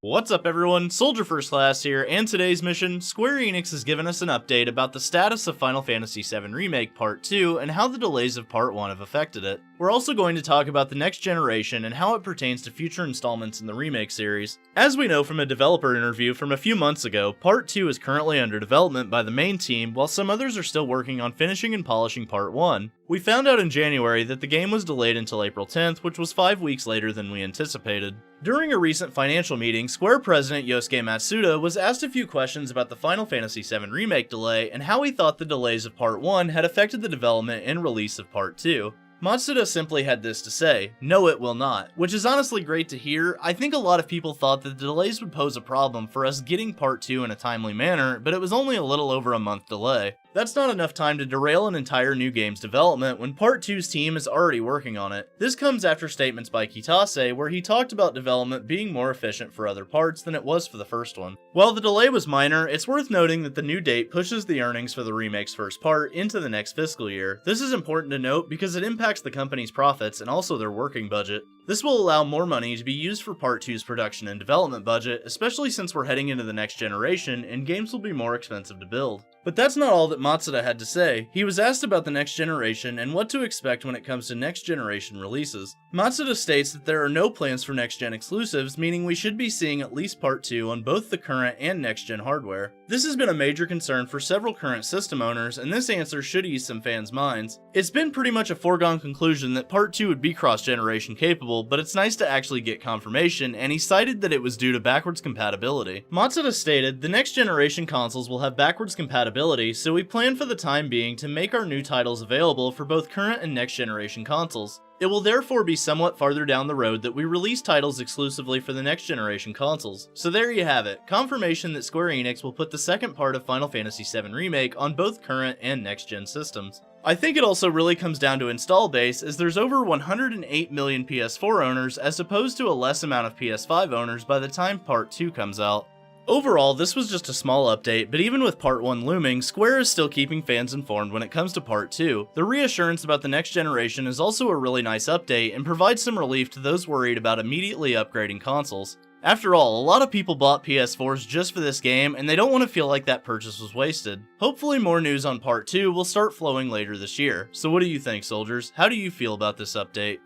What's up everyone, Soldier First Class here, and today's mission, Square Enix has given us an update about the status of Final Fantasy VII Remake Part 2 and how the delays of Part 1 have affected it. We're also going to talk about the next generation and how it pertains to future installments in the Remake series. As we know from a developer interview from a few months ago, Part 2 is currently under development by the main team, while some others are still working on finishing and polishing Part 1. We found out in January that the game was delayed until April 10th, which was 5 weeks later than we anticipated. During a recent financial meeting, Square President Yosuke Matsuda was asked a few questions about the Final Fantasy VII Remake delay and how he thought the delays of Part 1 had affected the development and release of Part 2. Matsuda simply had this to say: "No, it will not," which is honestly great to hear. I think a lot of people thought that the delays would pose a problem for us getting Part 2 in a timely manner, but it was only a little over a month delay. That's not enough time to derail an entire new game's development when Part 2's team is already working on it. This comes after statements by Kitase where he talked about development being more efficient for other parts than it was for the first one. While the delay was minor, it's worth noting that the new date pushes the earnings for the remake's first part into the next fiscal year. This is important to note because it impacts the company's profits and also their working budget. This will allow more money to be used for Part 2's production and development budget, especially since we're heading into the next generation and games will be more expensive to build. But that's not all that Matsuda had to say. He was asked about the next generation and what to expect when it comes to next generation releases. Matsuda states that there are no plans for next gen exclusives, meaning we should be seeing at least Part 2 on both the current and next gen hardware. This has been a major concern for several current system owners, and this answer should ease some fans' minds. It's been pretty much a foregone conclusion that Part 2 would be cross-generation capable, but it's nice to actually get confirmation, and he cited that it was due to backwards compatibility. Matsuda stated, "The next generation consoles will have backwards compatibility, so we plan for the time being to make our new titles available for both current and next generation consoles. It will therefore be somewhat farther down the road that we release titles exclusively for the next generation consoles." So there you have it, confirmation that Square Enix will put the second part of Final Fantasy VII Remake on both current and next gen systems. I think it also really comes down to install base, as there's over 108 million PS4 owners as opposed to a less amount of PS5 owners by the time Part 2 comes out. Overall, this was just a small update, but even with Part 1 looming, Square is still keeping fans informed when it comes to Part 2. The reassurance about the next generation is also a really nice update and provides some relief to those worried about immediately upgrading consoles. After all, a lot of people bought PS4s just for this game, and they don't want to feel like that purchase was wasted. Hopefully more news on Part 2 will start flowing later this year. So what do you think, soldiers? How do you feel about this update?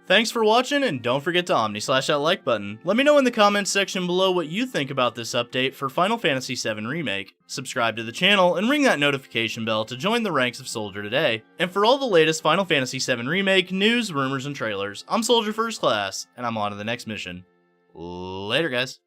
Thanks for watching, and don't forget to Omni-slash that like button. Let me know in the comments section below what you think about this update for Final Fantasy VII Remake. Subscribe to the channel, and ring that notification bell to join the ranks of Soldier today. And for all the latest Final Fantasy VII Remake news, rumors, and trailers, I'm Soldier First Class, and I'm on to the next mission. Later, guys.